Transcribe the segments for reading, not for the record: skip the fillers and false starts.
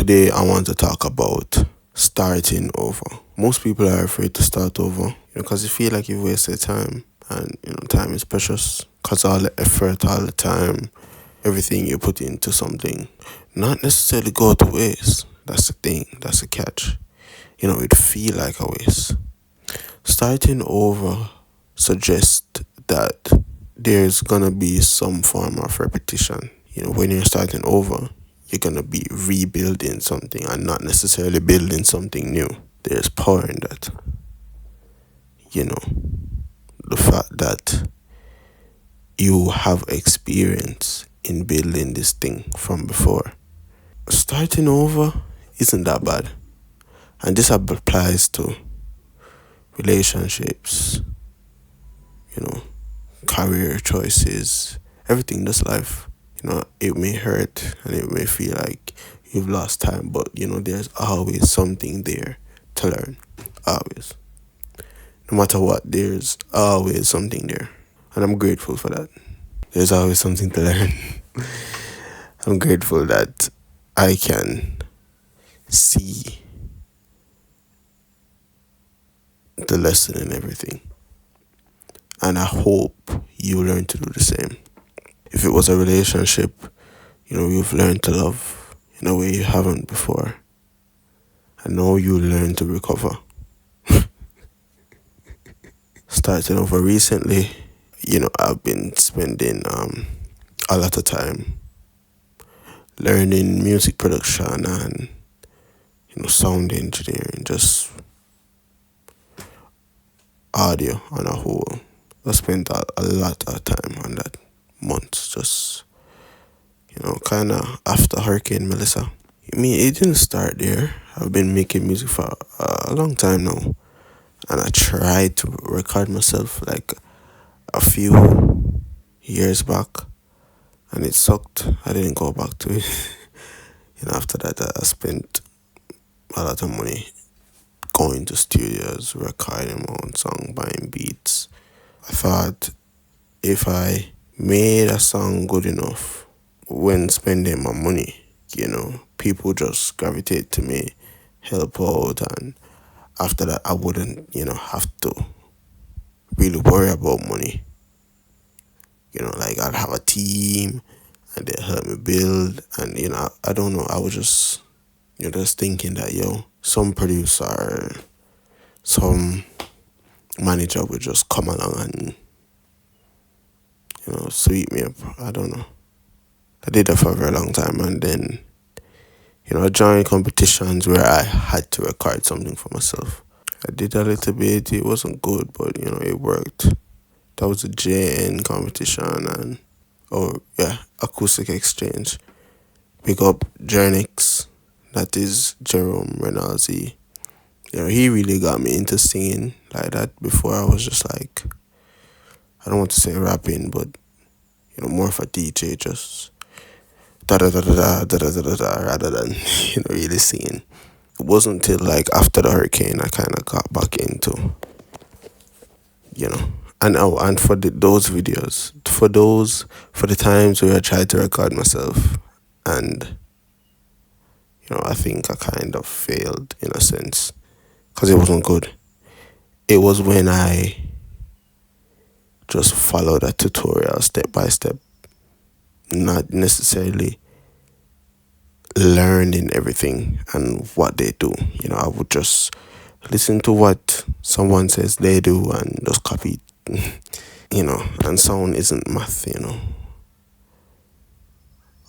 Today I want to talk about starting over. Most people are afraid to start over, because they feel like you've wasted time, and time is precious. Cause all the effort, all the time, everything you put into something, not necessarily go to waste. That's the thing. That's the catch. It feel like a waste. Starting over suggests that there's gonna be some form of repetition. When you're starting over, you're gonna be rebuilding something and not necessarily building something new. There's power in that. The fact that you have experience in building this thing from before. Starting over isn't that bad. And this applies to relationships, career choices, everything. This life. It may hurt and it may feel like you've lost time, but there's always something there to learn. Always. No matter what, there's always something there. And I'm grateful for that. There's always something to learn. I'm grateful that I can see the lesson in everything. And I hope you learn to do the same. If it was a relationship, you've learned to love in a way you haven't before. I know you learn to recover. Starting over recently, I've been spending a lot of time learning music production and sound engineering, just audio on a whole. I spent a lot of time on that, months, just kind of after Hurricane Melissa. It didn't start there. I've been making music for a long time now, and I tried to record myself like a few years back, and it sucked. I didn't go back to it. After that, I spent a lot of money going to studios, recording my own song, buying beats. I thought if I made a song good enough when spending my money, people just gravitate to me, help out, and after that, I wouldn't, have to really worry about money. Like I'd have a team and they help me build, and I don't know, I was just just thinking that some producer, some manager would just come along and sweep me up. I don't know. I did that for a very long time, and then I joined competitions where I had to record something for myself. I did a little bit. It wasn't good, but it worked. That was a JN competition, and acoustic exchange. Pick up Jernix, that is Jerome Renalzi. He really got me into singing like that. Before I was just like, I don't want to say rapping, but more of a DJ, just da da da da da da da da da, rather than really singing. It wasn't until like after the hurricane I kind of got back into and for those videos, for the times where I tried to record myself, and I think I kind of failed in a sense because it wasn't good. It was when I just followed a tutorial step by step, not necessarily learning everything and what they do. I would just listen to what someone says they do and just copy it. And sound isn't math.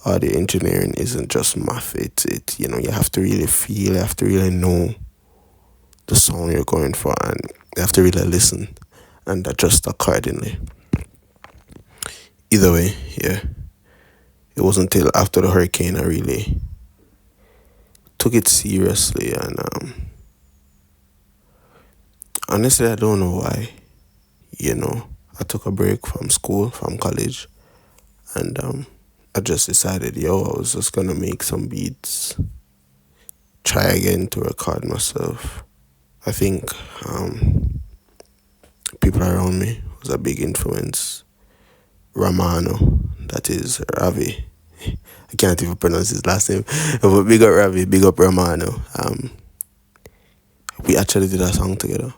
Audio engineering isn't just math. It you have to really feel, you have to really know the sound you're going for, and you have to really listen and adjust accordingly. Either way, yeah. It wasn't until after the hurricane I really took it seriously, and honestly I don't know why. I took a break from school, from college, and I just decided, I was just gonna make some beats, try again to record myself. I think people around me was a big influence. Ramano, that is Ravi. I can't even pronounce his last name. But big up Ravi, big up Romano. We actually did a song together.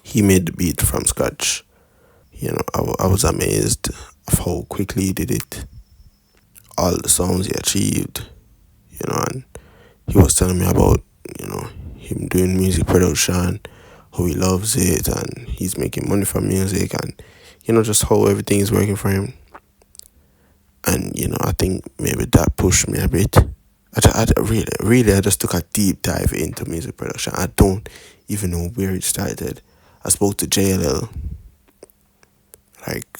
He made the beat from scratch. I was amazed of how quickly he did it. All the sounds he achieved, and he was telling me about, him doing music production, how he loves it, and he's making money from music, and, just how everything is working for him. And, I think maybe that pushed me a bit. Really, I just took a deep dive into music production. I don't even know where it started. I spoke to JLL like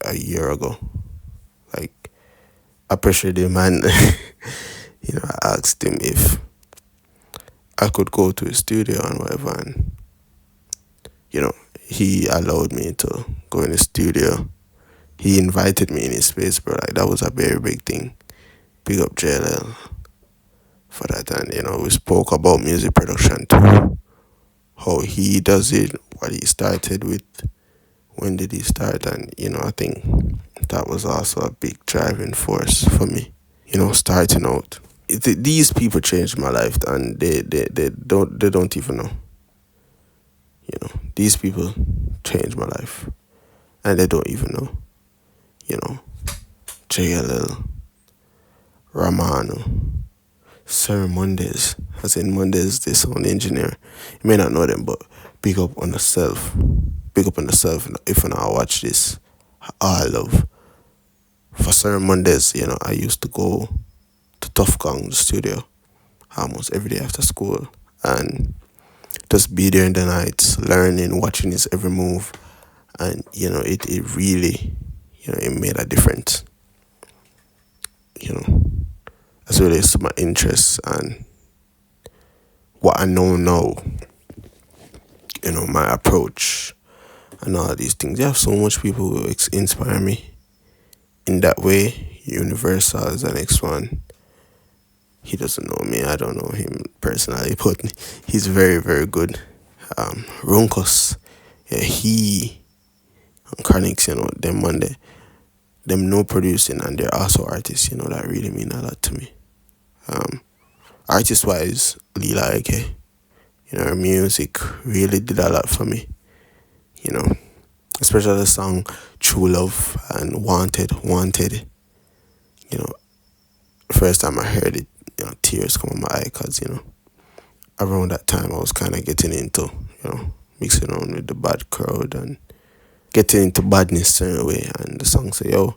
a year ago. Like, I pressured him and, I asked him if I could go to his studio and whatever. And, he allowed me to go in his studio. He invited me in his space, bro. Like, that was a very big thing. Big up JLL for that. And, we spoke about music production too. How he does it, what he started with, when did he start. And, I think that was also a big driving force for me, starting out. These people changed my life, and they don't even know. These people changed my life, and they don't even know. JLL, Romano, Sir Mondays, as in Mondays, the sound engineer. You may not know them, but big up on yourself. Big up on yourself. If you now watch this, I love. For Sir Mondays, I used to go to Tough Kong studio almost every day after school, and just be there in the nights, learning, watching his every move, and it really, it made a difference. As relates to my interests and what I know now, my approach and all these things. You have so much people who inspire me in that way. Universal is the next one. He doesn't know me. I don't know him personally, but he's very, very good. Runcus, yeah, he and Chronix, them one day, them no producing and they're also artists, that really mean a lot to me. Artist wise, Lila Ike, her music really did a lot for me, you know, especially the song True Love and Wanted, you know, first time I heard it, tears come on my eye because, around that time I was kind of getting into, mixing on with the bad crowd and getting into badness certain way. And the song say, yo,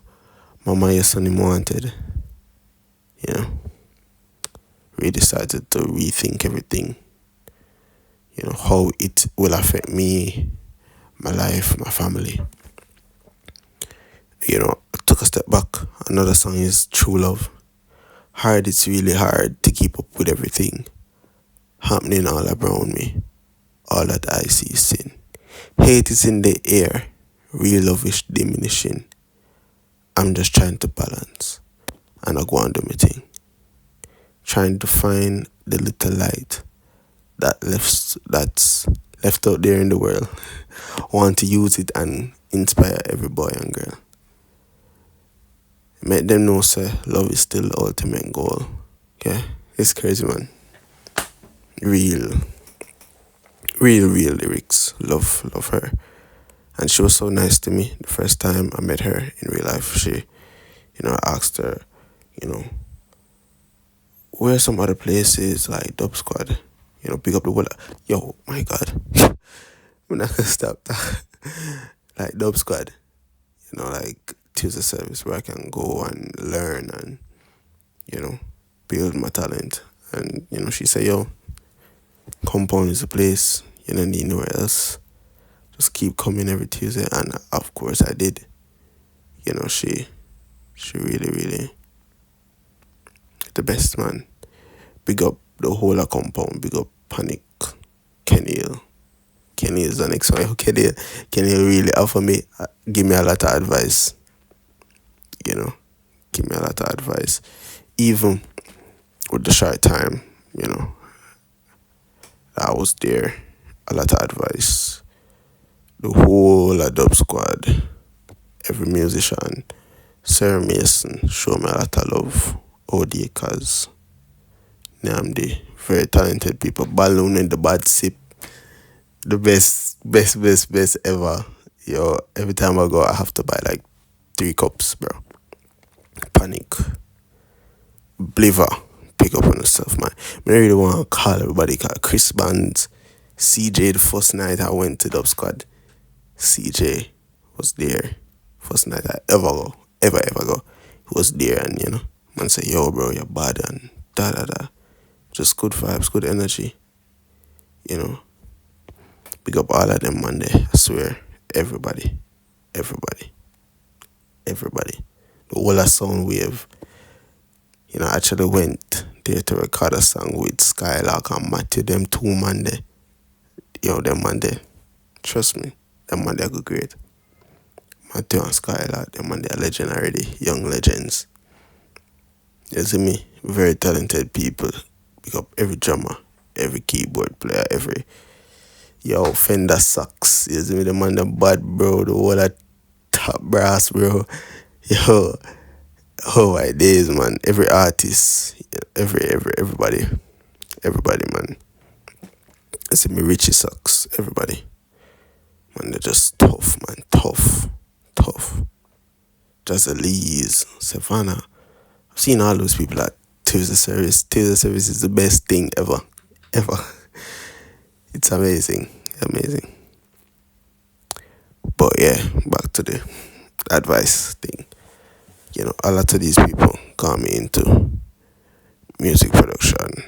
mama, your son him wanted, you know, we decided to rethink everything, how it will affect me, my life, my family. I took a step back. Another song is True Love. Hard, it's really hard to keep up with everything happening all around me. All that I see is sin. Hate is in the air. Real love is diminishing. I'm just trying to balance. And I go on do my thing. Trying to find the little light that's left out there in the world. Want to use it and inspire every boy and girl. Make them know, sir, love is still the ultimate goal. Okay? It's crazy, man. Real, real lyrics. Love her. And she was so nice to me the first time I met her in real life. She, I asked her, where are some other places like Dub Squad? Pick up the world. Yo, my God. I'm not gonna stop that. Like Dub Squad. Like Tuesday service where I can go and learn and, build my talent. And, she said, yo, Compound is a place. You don't need nowhere else. Just keep coming every Tuesday. And of course I did. She really the best, man. Big up the whole of Compound. Big up Panic, Kenil. Kenny is the next one. Kenny really offer me, give me a lot of advice. Give me a lot of advice. Even with the short time, I was there. A lot of advice. The whole of Dub Squad, every musician, Sarah Mason show me a lot of love. OD cause Namdi, very talented people. Balloon and the bad sip. The best ever. Yo, every time I go I have to buy like 3 cups, bro. Panic. Bliver. Pick up on yourself, man. I really want to call everybody. Call Chris Bands. CJ, the first night I went to Dub Squad. CJ was there. First night I ever go. Ever go. He was there and man say, yo bro, you're bad and da da da. Just good vibes, good energy. You know. Big up all of them, man. There, I swear. Everybody. Everybody. Everybody. The whole of Soundwave. I actually went there to record a song with Skylark and Matthew. Them two man there. Them man there. Trust me. Them man there go great. Matthew and Skylark, them man they are legend already. Young legends. You see me? Very talented people. Pick up every drummer, every keyboard player, every Fender sucks. You see me? The man the bad bro, the whole of top brass bro. Yo, oh my days, man. Every artist, everybody, man. You see me? Richie sucks. Everybody, man. They're just tough, man. Tough. Just Elise, Savannah. I've seen all those people at Tuesday Service. Tuesday Service is the best thing ever. It's amazing. But yeah, back to the advice thing. A lot of these people got me into music production,